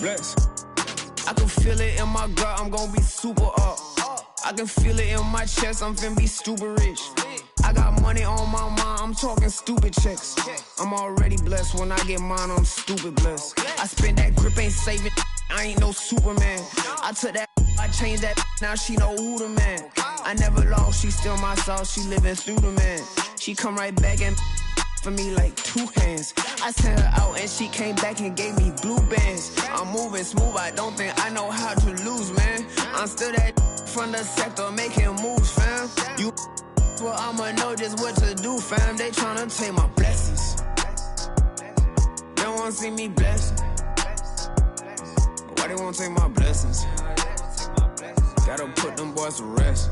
Bless. I can feel it in my gut, I'm gon' be super up. I can feel it in my chest, I'm finna be stupid rich. I got money on my mind, I'm talking stupid checks. I'm already blessed, when I get mine, I'm stupid blessed. I spend that grip, ain't saving, I ain't no Superman. I took that, I changed that, now she know who the man. I never lost, she still my sauce, she living through the man. She come right back and for me like 2 hands. I sent her out and she came back and gave me blue bands. I'm moving smooth, I don't think I know how to lose, man. I'm still that from the sector making moves, fam. You well, I'ma know just what to do, fam. They tryna take my blessings. They don't wanna see me blessed. Why they wanna take my blessings? Gotta put them boys to rest.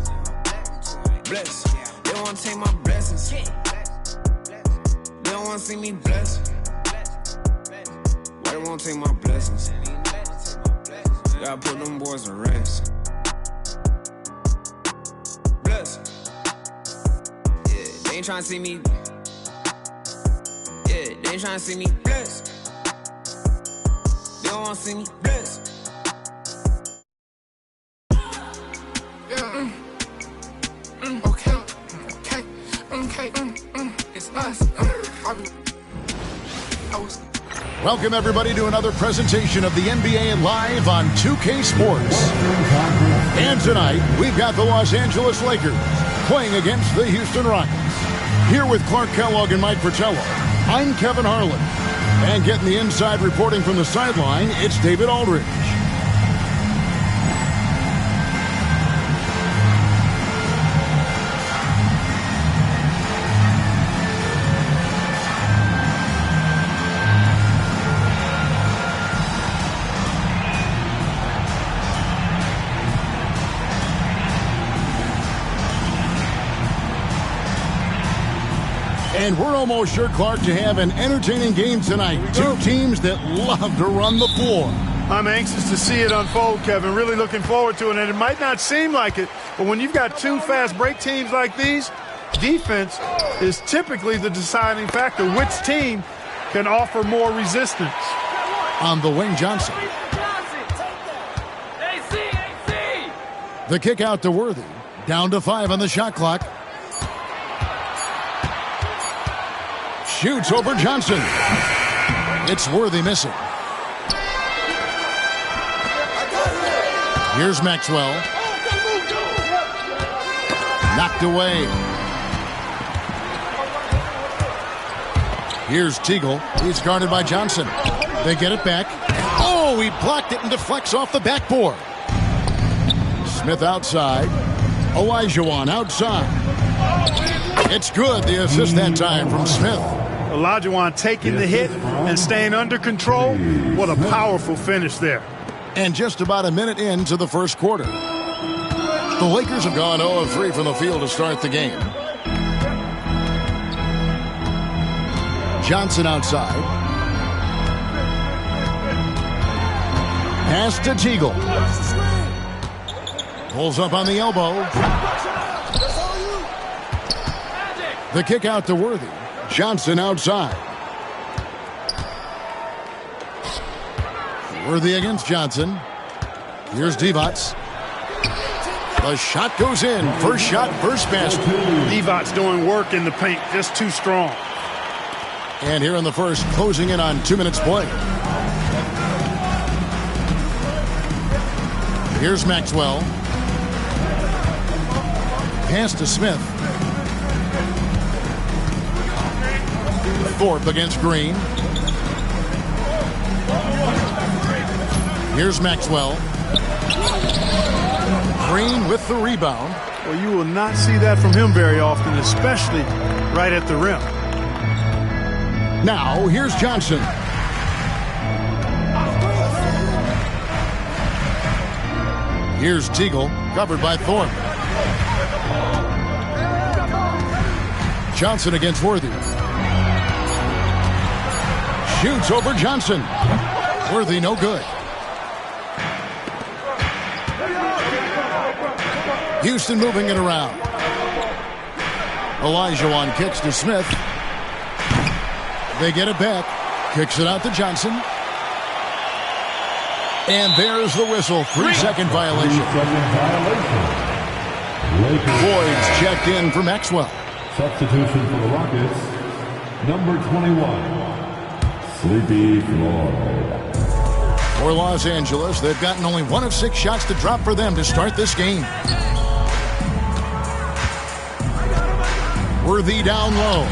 Bless. They wanna take my blessings. They don't wanna see me blessed. Why they wanna take my blessings? Gotta put them boys to rest. Bless. Yeah, they ain't tryna see me. Yeah, they ain't tryna see me blessed. They don't wanna see me blessed. It's us. Welcome, everybody, to another presentation of the NBA Live on 2K Sports. And tonight, we've got the Los Angeles Lakers playing against the Houston Rockets. Here with Clark Kellogg and Mike Fratello, I'm Kevin Harlan. And getting the inside reporting from the sideline, it's David Aldridge. And we're almost sure, Clark, to have an entertaining game tonight. Two teams that love to run the floor. I'm anxious to see it unfold, Kevin. Really looking forward to it. And it might not seem like it, but when you've got two fast break teams like these, defense is typically the deciding factor. Which team can offer more resistance? On the wing, Johnson. The kick out to Worthy. Down to 5 on the shot clock. Shoots over Johnson. It's Worthy missing. Here's Maxwell. Knocked away. Here's Teagle. He's guarded by Johnson. They get it back. Oh, he blocked it and deflects off the backboard. Smith outside. Olajuwon outside. It's good. The assist that time from Smith. Olajuwon taking the hit and staying under control. What a powerful finish there. And just about a minute into the first quarter. The Lakers have gone 0-3 from the field to start the game. Johnson outside. Pass to Teagle. Pulls up on the elbow. The kick out to Worthy. Johnson outside. Worthy against Johnson. Here's Divac. The shot goes in. First shot, first basket. Divac's doing work in the paint, just too strong. And here in the first, closing in on 2 minutes play. Here's Maxwell. Pass to Smith. Thorpe against Green. Here's Maxwell. Green with the rebound. Well, you will not see that from him very often, especially right at the rim. Now, here's Johnson. Here's Teagle, covered by Thorpe. Johnson against Worthy. Shoots over Johnson. Worthy no good. Houston moving it around. Olajuwon kicks to Smith. They get it back. Kicks it out to Johnson. And there's the whistle. 3-second violation. Boyd's checked in for Maxwell. Substitution for the Rockets, number 21, Sleepy Floyd. For Los Angeles, they've gotten only 1 of 6 shots to drop for them to start this game. Worthy down low.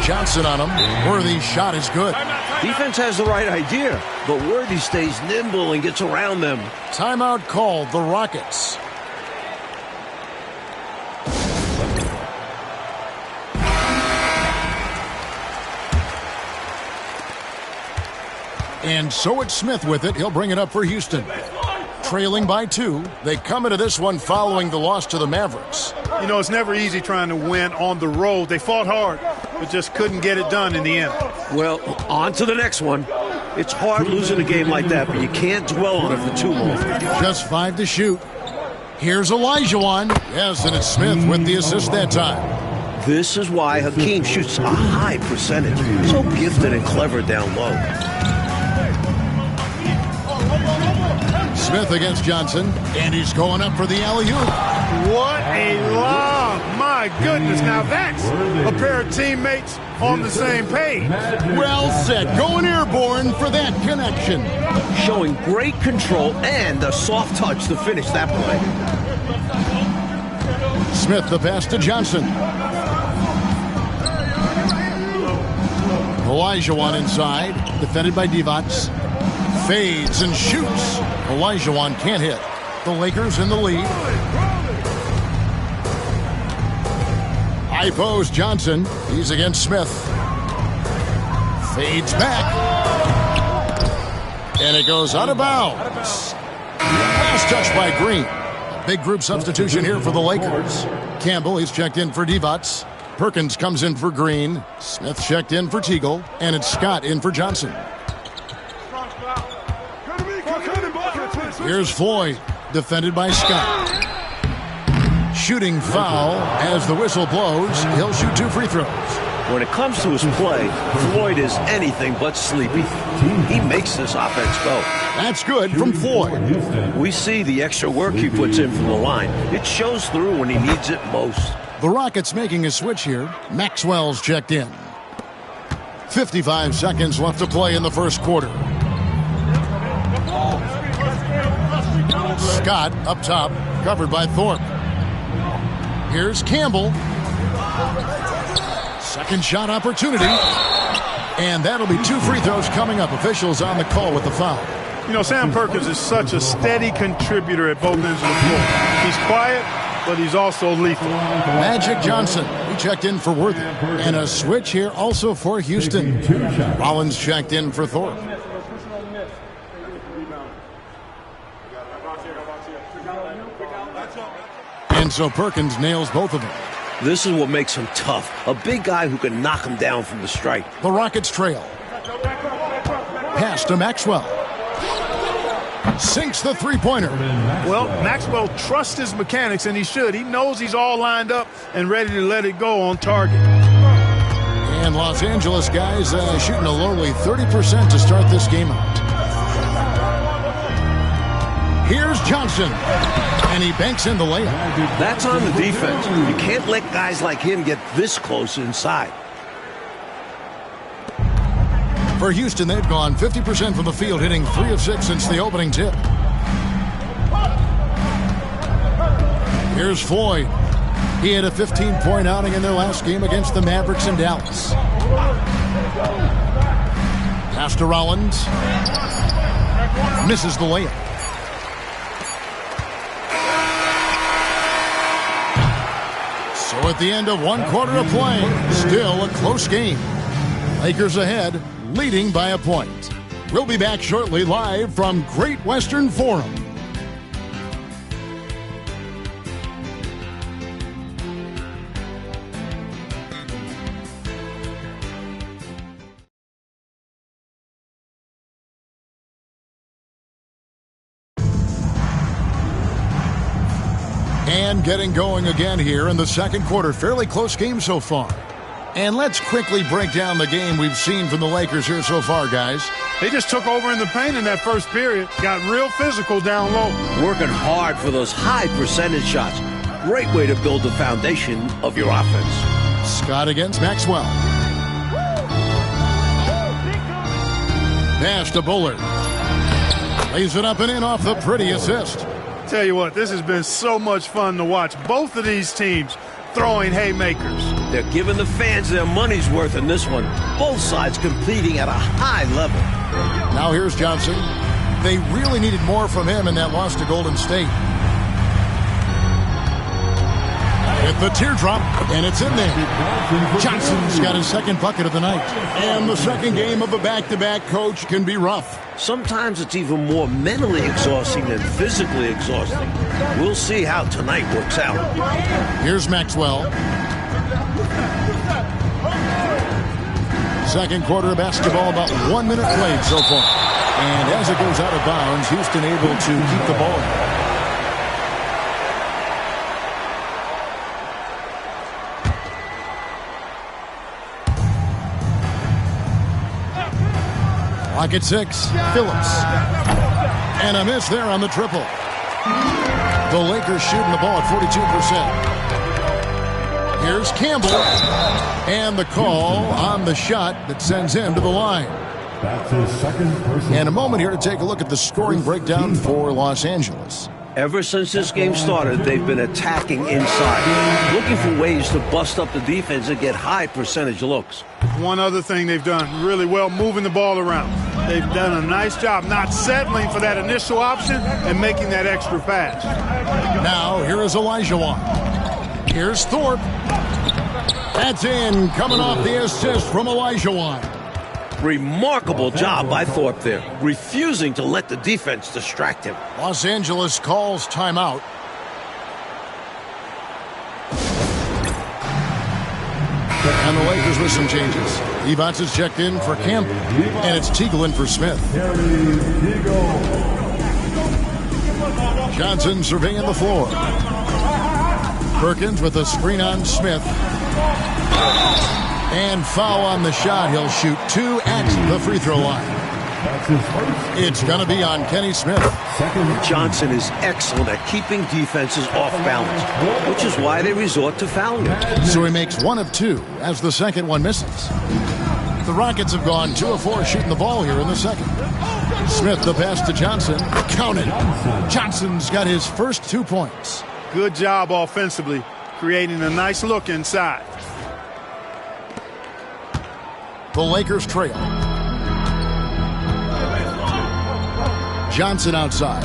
Johnson on him. Worthy's shot is good. Defense has the right idea, but Worthy stays nimble and gets around them. Timeout called, the Rockets. And so it's Smith with it. He'll bring it up for Houston. Trailing by 2. They come into this one following the loss to the Mavericks. You know, it's never easy trying to win on the road. They fought hard, but just couldn't get it done in the end. Well, on to the next one. It's hard losing a game like that, but you can't dwell on it for too long. Just 5 to shoot. Here's Olajuwon. Yes, and it's Smith with the assist that time. This is why Hakeem shoots a high percentage. So gifted and clever down low. Smith against Johnson, and he's going up for the alley-oop. What a lob! My goodness, now that's a pair of teammates on the same page. Well said, going airborne for that connection. Showing great control and a soft touch to finish that play. Smith the pass to Johnson. Olajuwon inside, defended by Divac. Fades and shoots. Olajuwon can't hit. The Lakers in the lead. High post Johnson. He's against Smith. Fades back. And it goes out of bounds. Last touch by Green. A big group substitution here for the Lakers. Campbell, he's checked in for Divac. Perkins comes in for Green. Smith checked in for Teagle. And it's Scott in for Johnson. Here's Floyd, defended by Scott. Shooting foul as the whistle blows. He'll shoot 2 free throws. When it comes to his play, Floyd is anything but sleepy. He makes this offense go. That's good from Floyd. We see the extra work he puts in from the line. It shows through when he needs it most. The Rockets making a switch here. Maxwell's checked in. 55 seconds left to play in the first quarter. Scott up top, covered by Thorpe. Here's Campbell. Second shot opportunity. And that'll be 2 free throws coming up. Officials on the call with the foul. You know, Sam Perkins is such a steady contributor at both ends of the floor. He's quiet, but he's also lethal. Magic Johnson, he checked in for Worthy. And a switch here also for Houston. Rollins checked in for Thorpe. And so Perkins nails both of them. This is what makes him tough. A big guy who can knock him down from the strike. The Rockets trail. Pass to Maxwell. Sinks the three-pointer. Well, Maxwell trusts his mechanics, and he should. He knows he's all lined up and ready to let it go on target. And Los Angeles guys shooting a lowly 30% to start this game out. Here's Johnson. And he banks in the layup. That's on the defense. You can't let guys like him get this close inside. For Houston, they've gone 50% from the field, hitting 3 of 6 since the opening tip. Here's Floyd. He had a 15-point outing in their last game against the Mavericks in Dallas. Pass to Rollins. Misses the layup. So at the end of 1 quarter of play, still a close game. Lakers ahead, leading by a point. We'll be back shortly live from Great Western Forum. And getting going again here in the second quarter. Fairly close game so far. And let's quickly break down the game we've seen from the Lakers here so far, guys. They just took over in the paint in that first period. Got real physical down low. Working hard for those high percentage shots. Great way to build the foundation of your offense. Scott against Maxwell. Pass to Bullard. Lays it up and in off the pretty assist. Tell you what, this has been so much fun to watch. Both of these teams throwing haymakers. They're giving the fans their money's worth in this one. Both sides competing at a high level. Now here's Johnson. They really needed more from him in that loss to Golden State. With the teardrop, and it's in there. Johnson's got his second bucket of the night. And the second game of a back-to-back, coach, can be rough. Sometimes it's even more mentally exhausting than physically exhausting. We'll see how tonight works out. Here's Maxwell. Second quarter of basketball, about 1 minute played so far. And as it goes out of bounds, Houston able to keep the ball. Lock at 6, Phillips. And a miss there on the triple. The Lakers shooting the ball at 42%. Here's Campbell. And the call on the shot that sends him to the line. That's his second personal. And a moment here to take a look at the scoring breakdown for Los Angeles. Ever since this game started, they've been attacking inside, looking for ways to bust up the defense and get high percentage looks. One other thing they've done really well, moving the ball around. They've done a nice job not settling for that initial option and making that extra pass. Now, here is Olajuwon. Here's Thorpe. That's in, coming off the assist from Olajuwon. Remarkable job by Thorpe there, refusing to let the defense distract him. Los Angeles calls timeout. And the Lakers with some changes. Evans is checked in for Campbell, and it's Teagle in for Smith. Johnson surveying the floor. Perkins with a screen on Smith. And foul on the shot. He'll shoot 2 at the free throw line. It's going to be on Kenny Smith. Johnson is excellent at keeping defenses off balance, which is why they resort to fouling him. So he makes 1 of 2 as the second one misses. The Rockets have gone 2 of 4 shooting the ball here in the second. Smith the pass to Johnson. Counted. Johnson's got his first 2 points. Good job offensively, creating a nice look inside. The Lakers trail. Johnson outside.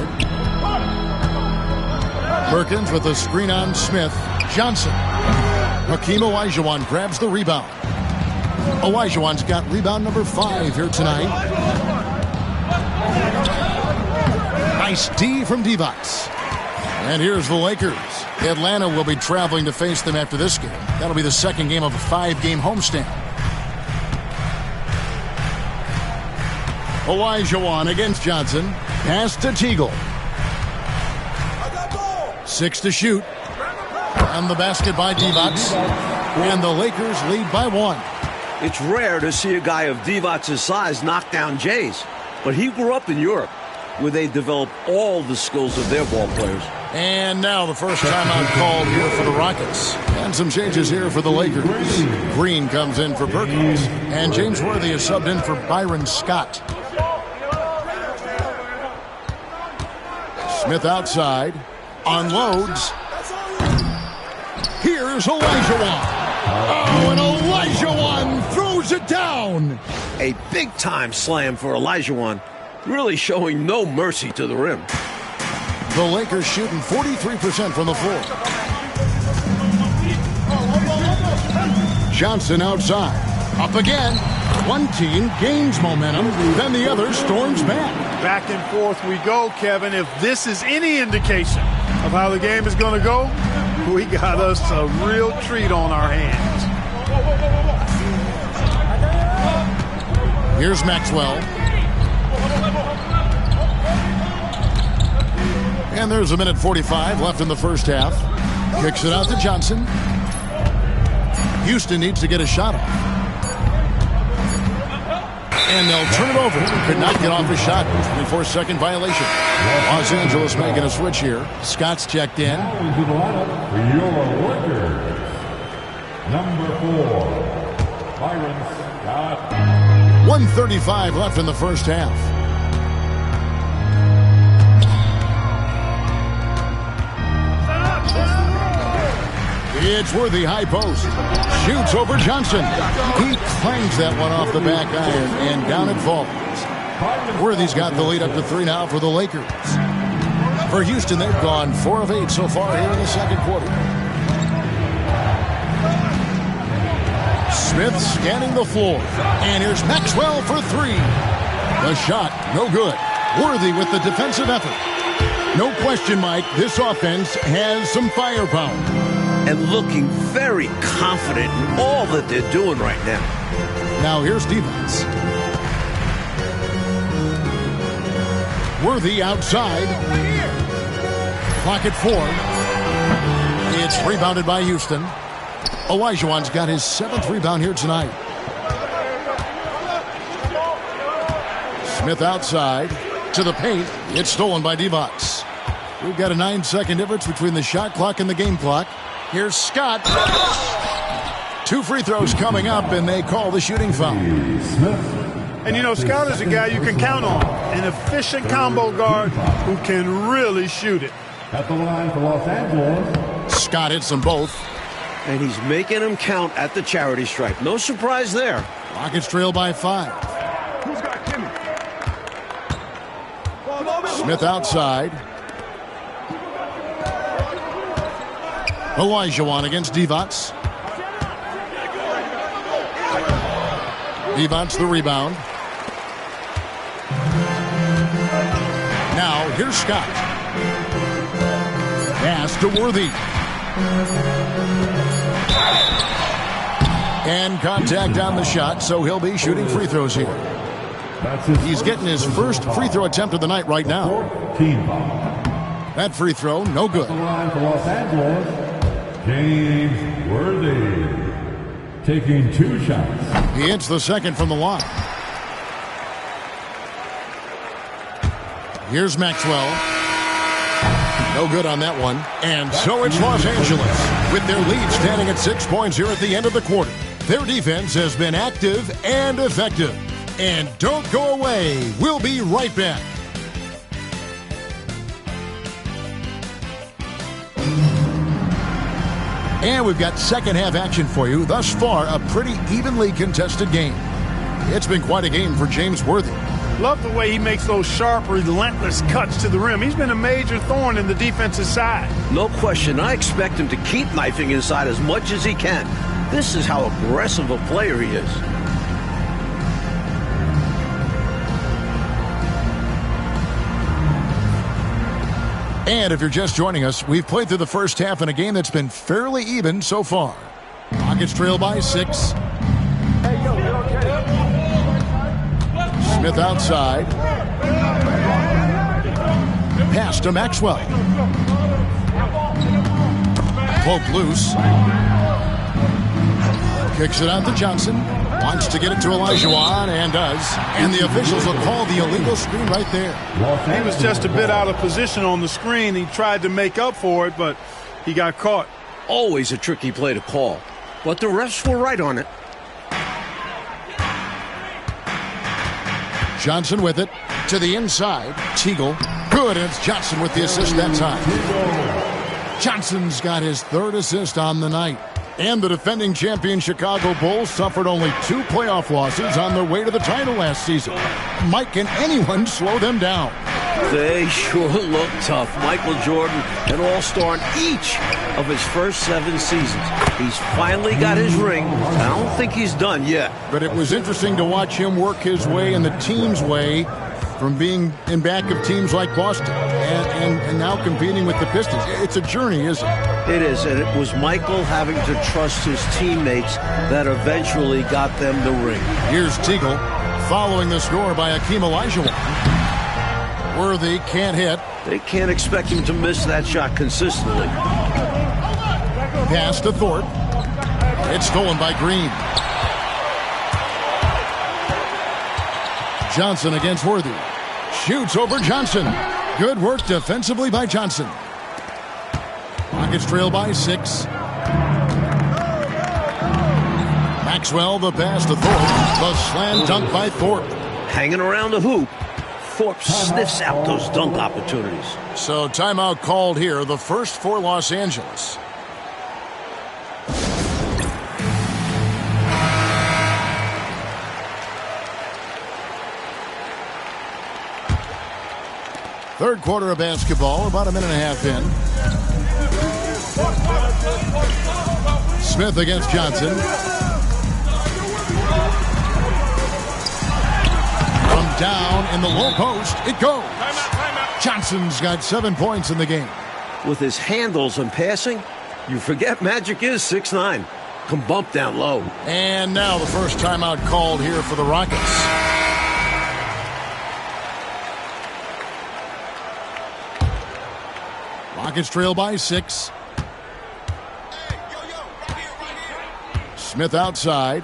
Perkins with a screen on Smith. Johnson. Hakeem Olajuwon grabs the rebound. Olajuwon's got rebound number 5 here tonight. Nice D from Divac. And here's the Lakers. Atlanta will be traveling to face them after this game. That'll be the second game of a 5-game homestand. Olajuwon against Johnson. Pass to Teagle. 6 to shoot. And the basket by Divac. And the Lakers lead by 1. It's rare to see a guy of Divac's size knock down Jays, but he grew up in Europe, where they develop all the skills of their ball players. And now the first timeout called here for the Rockets. And some changes here for the Lakers. Green comes in for Perkins. And James Worthy is subbed in for Byron Scott. Smith outside. Unloads. Here's Olajuwon. Oh, and Olajuwon throws it down. A big-time slam for Olajuwon, really showing no mercy to the rim. The Lakers shooting 43% from the floor. Johnson outside. Up again. One team gains momentum, then the other storms back. Back and forth we go, Kevin. If this is any indication of how the game is going to go, we got us a real treat on our hands. Here's Maxwell. And there's a minute 45 left in the first half. Kicks it out to Johnson. Houston needs to get a shot off. And they'll turn it over. Could not get off his shot. 24-second violation. Los Angeles making a switch here. Scott's checked in. Now into the lineup for your workers. Number 4, Byron Scott. 1:35 left in the first half. It's Worthy, high post. Shoots over Johnson. He clangs that one off the back iron, and down it falls. Worthy's got the lead up to 3 now for the Lakers. For Houston, they've gone 4 of 8 so far here in the second quarter. Smith scanning the floor. And here's Maxwell for 3. The shot, no good. Worthy with the defensive effort. No question, Mike, this offense has some firepower. And looking very confident in all that they're doing right now. Now here's defense. Worthy outside. Clock at 4. It's rebounded by Houston. Olajuwon's got his 7th rebound here tonight. Smith outside to the paint. It's stolen by Divac. We've got a 9-second difference between the shot clock and the game clock. Here's Scott. 2 free throws coming up, and they call the shooting foul. And, you know, Scott is a guy you can count on. An efficient combo guard who can really shoot it. At the line for Los Angeles. Scott hits them both. And he's making them count at the charity stripe. No surprise there. Rockets trail by 5. Who's got Kimmy? Smith outside. Olajuwon against Divac. Divac the rebound. Now here's Scott. Pass to Worthy. And contact on the shot, so he'll be shooting free throws here. He's getting his first free throw attempt of the night right now. That free throw, no good. At the line for Los Angeles. James Worthy taking 2 shots. He hits the second from the line. Here's Maxwell. No good on that one. And so it's Los Angeles with their lead standing at 6 points here at the end of the quarter. Their defense has been active and effective. And don't go away. We'll be right back. And we've got second half action for you. Thus far, a pretty evenly contested game. It's been quite a game for James Worthy. Love the way he makes those sharp, relentless cuts to the rim. He's been a major thorn in the defensive side. No question. I expect him to keep knifing inside as much as he can. This is how aggressive a player he is. And if you're just joining us, we've played through the first half in a game that's been fairly even so far. Rockets trail by 6. Smith outside. Pass to Maxwell. Poke loose. Kicks it out to Johnson. Wants to get it to Olajuwon, and does. And the officials will call the illegal screen right there. He was just a bit out of position on the screen. He tried to make up for it, but he got caught. Always a tricky play to call. But the refs were right on it. Johnson with it. To the inside. Teagle. Good, and it's Johnson with the assist that time. Johnson's got his 3rd assist on the night. And the defending champion Chicago Bulls suffered only 2 playoff losses on their way to the title last season. Mike, can anyone slow them down? They sure look tough. Michael Jordan, an all-star in each of his first 7 seasons. He's finally got his ring. I don't think he's done yet. But it was interesting to watch him work his way in the team's way from being in back of teams like Boston and now competing with the Pistons. It's a journey, isn't it? It is, and it was Michael having to trust his teammates that eventually got them the ring. Here's Teagle following the score by Hakeem Olajuwon. Worthy can't hit. They can't expect him to miss that shot consistently. Pass to Thorpe. It's stolen by Green. Johnson against Worthy. Shoots over Johnson. Good work defensively by Johnson. Rockets trail by 6. Maxwell the pass to Thorpe. The slam dunk by Thorpe. Hanging around the hoop, Thorpe sniffs out those dunk opportunities. So timeout called here, the first for Los Angeles. Third quarter of basketball, about a minute and a half in. Smith against Johnson. From down in the low post, it goes. Johnson's got 7 points in the game. With his handles and passing, you forget Magic is 6'9". Can bump down low. And now the first timeout called here for the Rockets. Rockets trail by 6. Smith outside.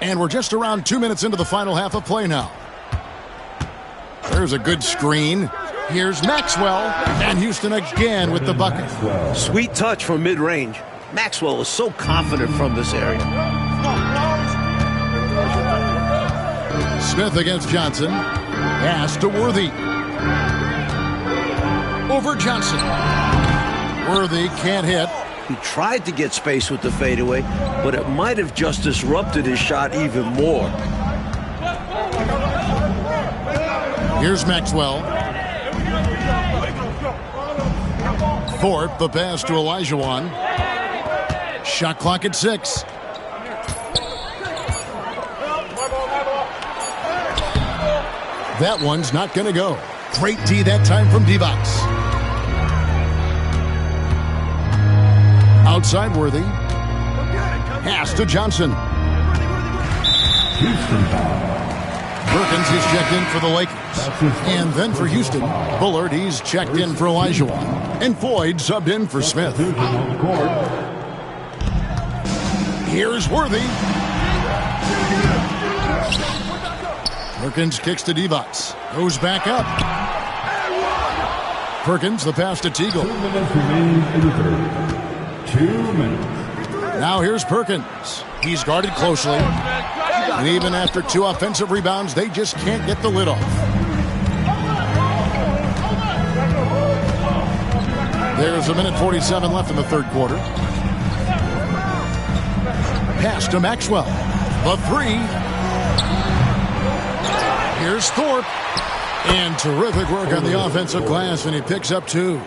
And we're just around 2 minutes into the final half of play now. There's a good screen. Here's Maxwell. And Houston again with the bucket. Sweet touch from mid-range. Maxwell is so confident from this area. Smith against Johnson. Pass to Worthy. Over Johnson. Worthy can't hit. He tried to get space with the fadeaway, but it might have just disrupted his shot even more. Here's Maxwell. Thorpe, the pass to Olajuwon. Shot clock at 6. That one's not going to go. Great D that time from D-Box. Outside Worthy. Pass to Johnson. Perkins is checked in for the Lakers. And then for Houston, Bullard, he's checked in for Olajuwon. And Floyd subbed in for Smith. Here's Worthy. Perkins kicks to D-Box. Goes back up. Perkins, the pass to Teagle. 2 minutes remaining in the third. 2 minutes. Now here's Perkins. He's guarded closely. And even after 2 offensive rebounds, they just can't get the lid off. There's a minute 47 left in the third quarter. Pass to Maxwell. The 3. Here's Thorpe. And terrific work on the offensive glass, and he picks up 2.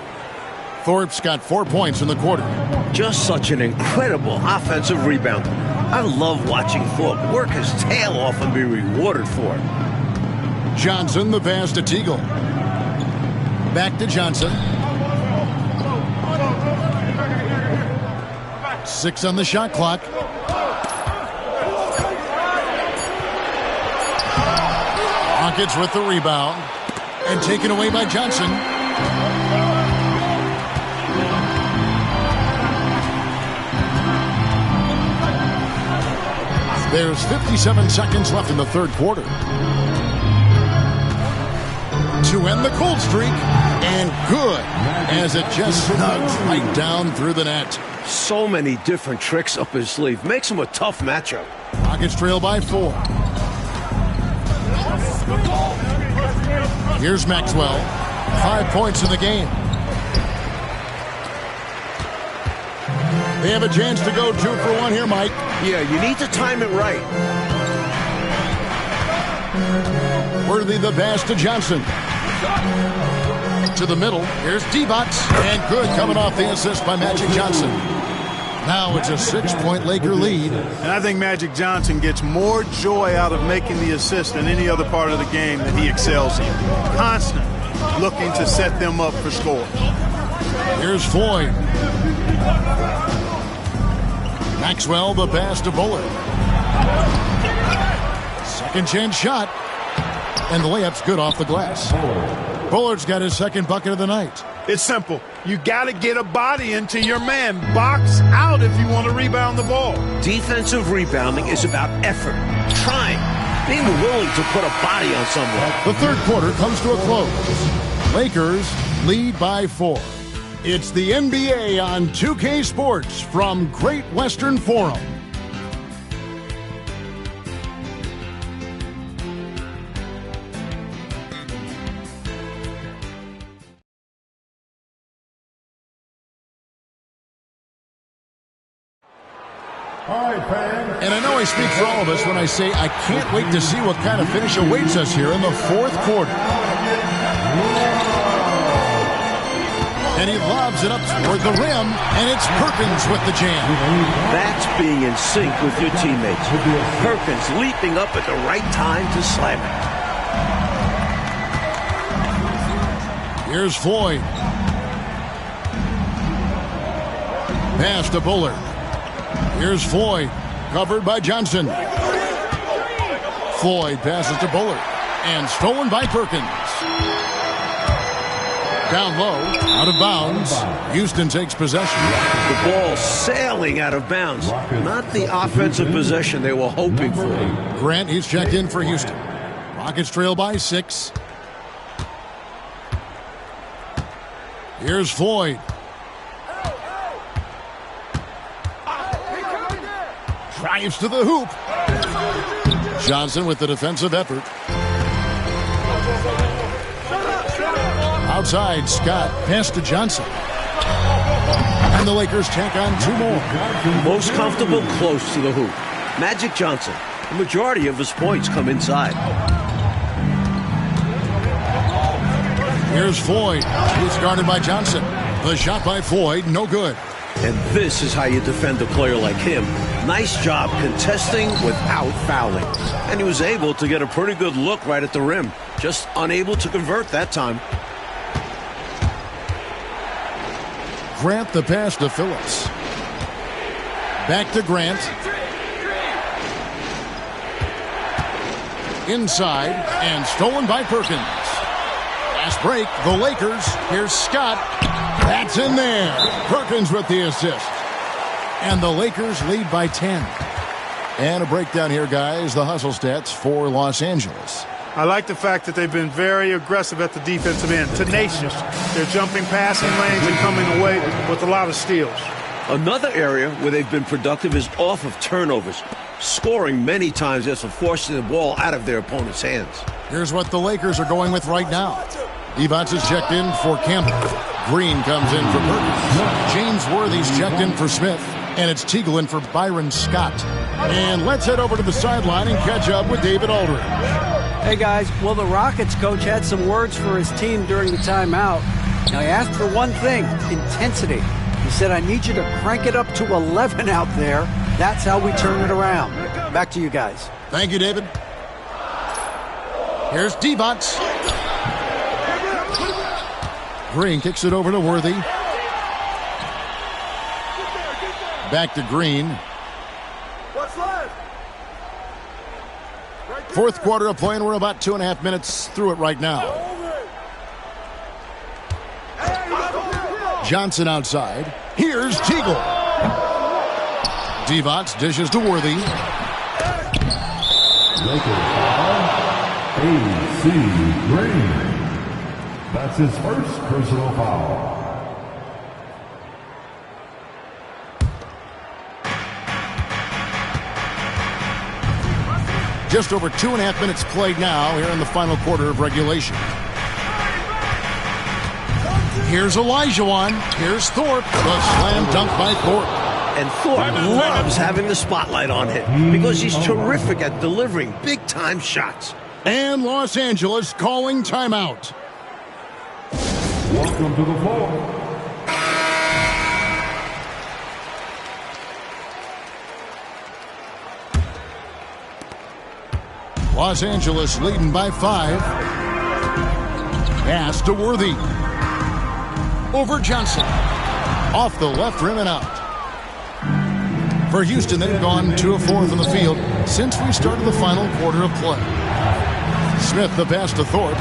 Thorpe's got 4 points in the quarter. Just such an incredible offensive rebound. I love watching Thorpe work his tail off and be rewarded for it. Johnson, the pass to Teagle. Back to Johnson. 6 on the shot clock. Rockets with the rebound. And taken away by Johnson. There's 57 seconds left in the third quarter. To end the cold streak. And good. As it just snugs right down through the net. So many different tricks up his sleeve. Makes him a tough matchup. Rockets trail by 4. Here's Maxwell. 5 points in the game. They have a chance to go 2 for 1 here, Mike. Yeah, you need to time it right. Worthy the pass to Johnson. To the middle. Here's D-Box. And good coming off the assist by Magic Johnson. Now it's a 6-point Laker lead. And I think Magic Johnson gets more joy out of making the assist than any other part of the game that he excels in. Constantly looking to set them up for score. Here's Floyd. Maxwell, the pass to Bullard. Second chance shot. And the layup's good off the glass. Bullard's got his second bucket of the night. It's simple. You got to get a body into your man. Box out if you want to rebound the ball. Defensive rebounding is about effort, trying, being willing to put a body on someone. The third quarter comes to a close. Lakers lead by 4. It's the NBA on 2K Sports from Great Western Forum. All right, fans. And I know I speak for all of us when I say I can't wait to see what kind of finish awaits us here in the fourth quarter. And he lobs it up toward the rim, and it's Perkins with the jam. That's being in sync with your teammates. Perkins leaping up at the right time to slam it. Here's Floyd. Pass to Bullard. Here's Floyd, covered by Johnson. Floyd passes to Bullard, and stolen by Perkins. Down low, out of bounds. Houston takes possession. The ball sailing out of bounds. Not the offensive possession they were hoping for. Grant, he's checked in for Houston. Rockets trail by 6. Here's Floyd. Drives to the hoop. Johnson with the defensive effort. Outside, Scott. Pass to Johnson. And the Lakers tack on 2 more. Most comfortable close to the hoop. Magic Johnson. The majority of his points come inside. Here's Floyd. He's guarded by Johnson. The shot by Floyd, no good. And this is how you defend a player like him. Nice job contesting without fouling. And he was able to get a pretty good look right at the rim. Just unable to convert that time. Grant the pass to Phillips. Back to Grant. Inside and stolen by Perkins. Fast break, the Lakers. Here's Scott. That's in there. Perkins with the assist. And the Lakers lead by 10. And a breakdown here, guys. The hustle stats for Los Angeles. I like the fact that they've been very aggressive at the defensive end. Tenacious. They're jumping passing lanes and coming away with a lot of steals. Another area where they've been productive is off of turnovers. Scoring many times after forcing the ball out of their opponent's hands. Here's what the Lakers are going with right now. Evans is checked in for Campbell. Green comes in for Perkins. James Worthy's checked in for Smith. And it's Teagle in for Byron Scott. And let's head over to the sideline and catch up with David Aldridge. Hey, guys. Well, the Rockets coach had some words for his team during the timeout. Now, he asked for one thing, intensity. He said, I need you to crank it up to 11 out there. That's how we turn it around. Back to you guys. Thank you, David. Here's Devonts. Green kicks it over to Worthy. Back to Green. Fourth quarter of play, and we're about 2.5 minutes through it right now. Johnson outside. Here's Teagle. Devonts dishes to Worthy. A.C. Green. That's his first personal foul. Just over 2.5 minutes played now here in the final quarter of regulation. Here's Olajuwon. Here's Thorpe. The slam dunk by Thorpe. And Thorpe loves having the spotlight on him because he's terrific at delivering big-time shots. And Los Angeles calling timeout. Welcome to the floor. Los Angeles leading by 5. Pass to Worthy. Over Johnson. Off the left rim and out. For Houston, they've gone 2 of 4 from the field since we started the final quarter of play. Smith the pass to Thorpe.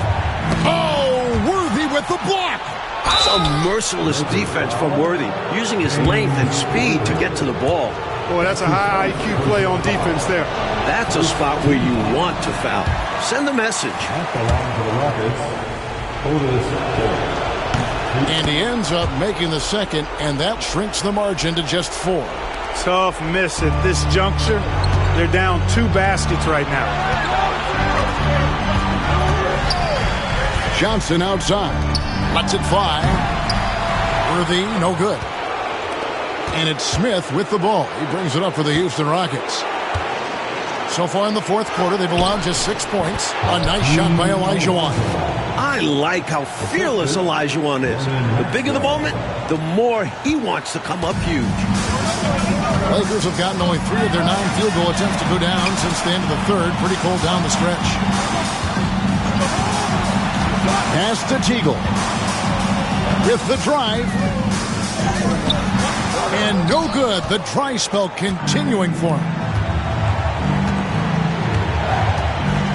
Oh, Worthy with with the block. That's a merciless defense from Worthy, using his length and speed to get to the ball. Boy, that's a high IQ play on defense there. That's a spot where you want to foul. Send the message. That belongs to the Rockets. Otis. And he ends up making the second, and that shrinks the margin to just 4. Tough miss at this juncture. They're down 2 baskets right now. Johnson outside. Lets it fly. Worthy, no good. And it's Smith with the ball. He brings it up for the Houston Rockets. So far in the fourth quarter, they've allowed just 6 points. A nice shot by Olajuwon. I like how fearless Olajuwon is. The bigger the moment, the more he wants to come up huge. Lakers have gotten only 3 of their 9 field goal attempts to go down since the end of the third. Pretty cold down the stretch. Pass to Teagle. With the drive. And no good. The dry spell continuing for him.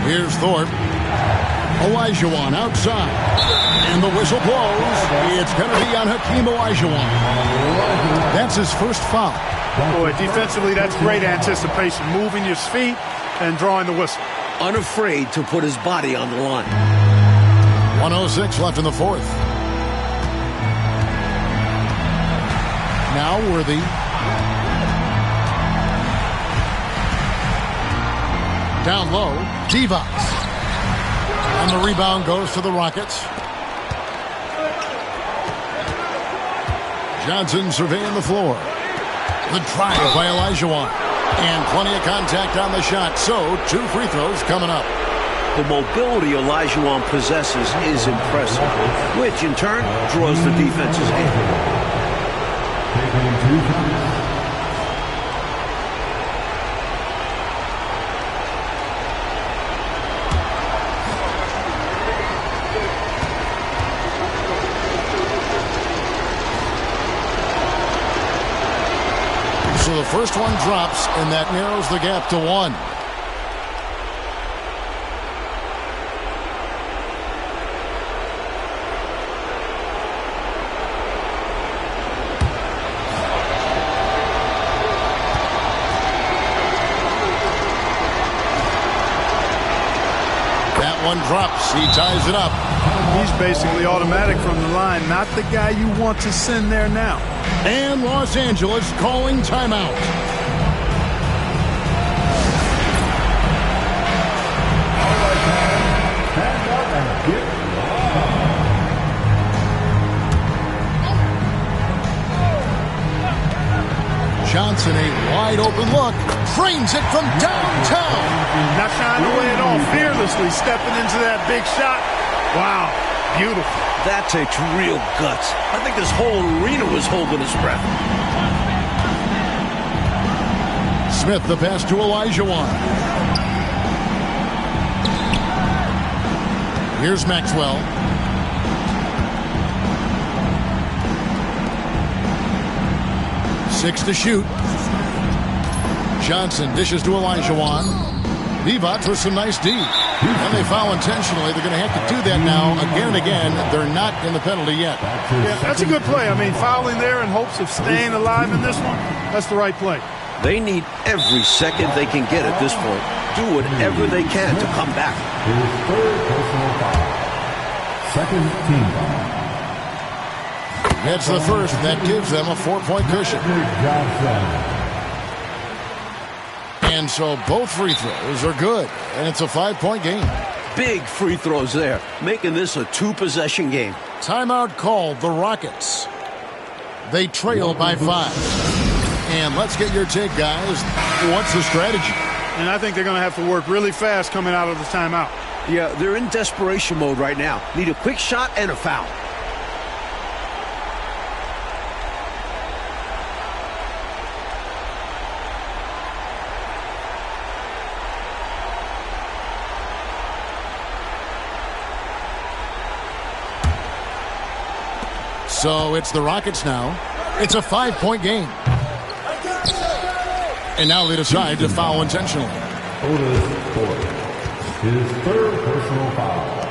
Here's Thorpe. Olajuwon outside. And the whistle blows. It's going to be on Hakeem Olajuwon. That's his first foul. Boy, defensively, that's great anticipation. Moving your feet and drawing the whistle. Unafraid to put his body on the line. 1:06 left in the fourth. Now Worthy. Down low, Divac. And the rebound goes to the Rockets. Johnson surveying the floor. The drive by Olajuwon. And plenty of contact on the shot. So, 2 free throws coming up. The mobility Olajuwon possesses is impressive, which in turn draws the defense's hand. So the first one drops, and that narrows the gap to 1. One drops. He ties it up. He's basically automatic from the line. Not the guy you want to send there now. And Los Angeles calling timeout. Johnson, a wide open look. Frames it from downtown. Not shying away at all. Fearlessly stepping into that big shot. Wow. Beautiful. That takes real guts. I think this whole arena was holding his breath. Smith, the pass to Olajuwon. Here's Maxwell. Six to shoot. Johnson dishes to Olajuwon. Divac with some nice D. And they foul intentionally. They're going to have to do that now again and again. They're not in the penalty yet. Yeah, that's a good play. I mean, fouling there in hopes of staying alive in this one, that's the right play. They need every second they can get at this point. Do whatever they can to come back. His third personal foul. Second team foul. That's the first. That gives them a 4-point cushion. Johnson. And so both free throws are good. And it's a 5-point game. Big free throws there, making this a 2-possession game. Timeout called the Rockets. They trail by 5. And let's get your take, guys. What's the strategy? And I think they're going to have to work really fast coming out of the timeout. Yeah, they're in desperation mode right now. Need a quick shot and a foul. So it's the Rockets now. It's a 5-point game. And now they decide to foul intentionally. Otis Thorpe. His third personal foul.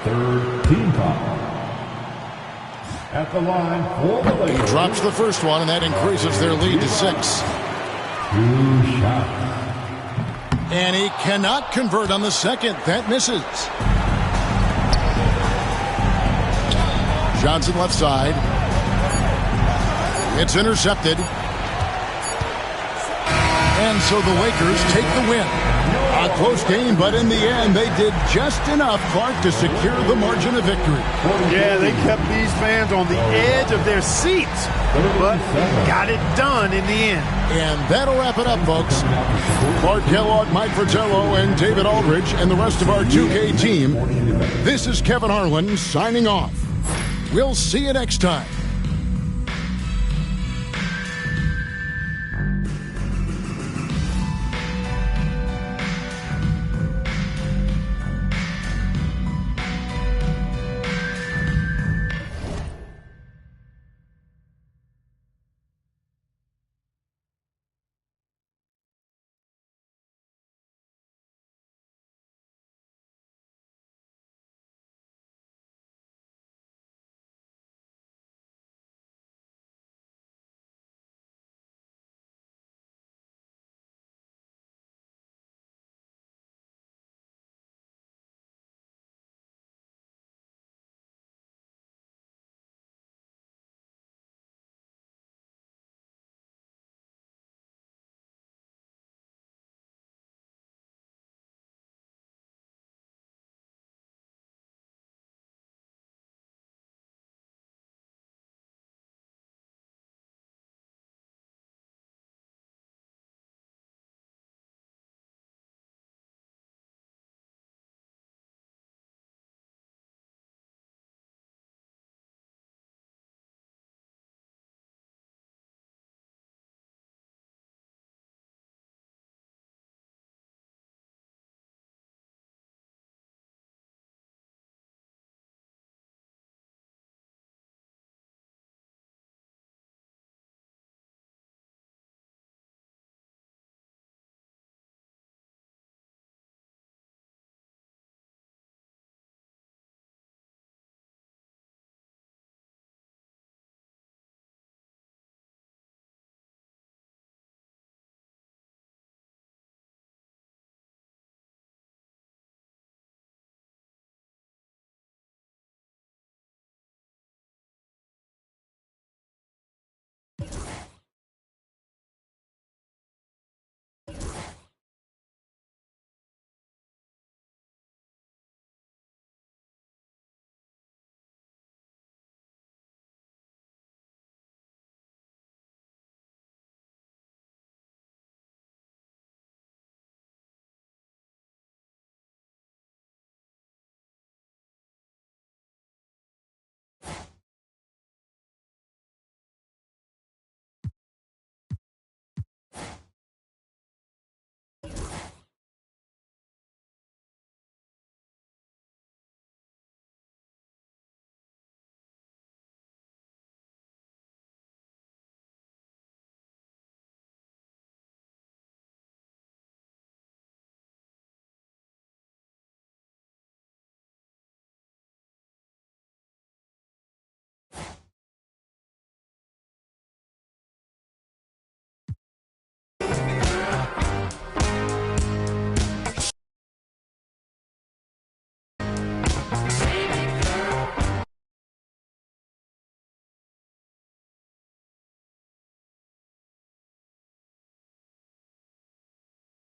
Third team foul. At the line for the Lakers. He drops the first one, and that increases their lead to 6. 2 shots. And he cannot convert on the second. That misses. Johnson left side. It's intercepted. And so the Lakers take the win. A close game, but in the end, they did just enough, Clark, to secure the margin of victory. Yeah, they kept these fans on the edge of their seats, but got it done in the end. And that'll wrap it up, folks. Clark Kellogg, Mike Fratello, and David Aldridge, and the rest of our 2K team. This is Kevin Harlan signing off. We'll see you next time.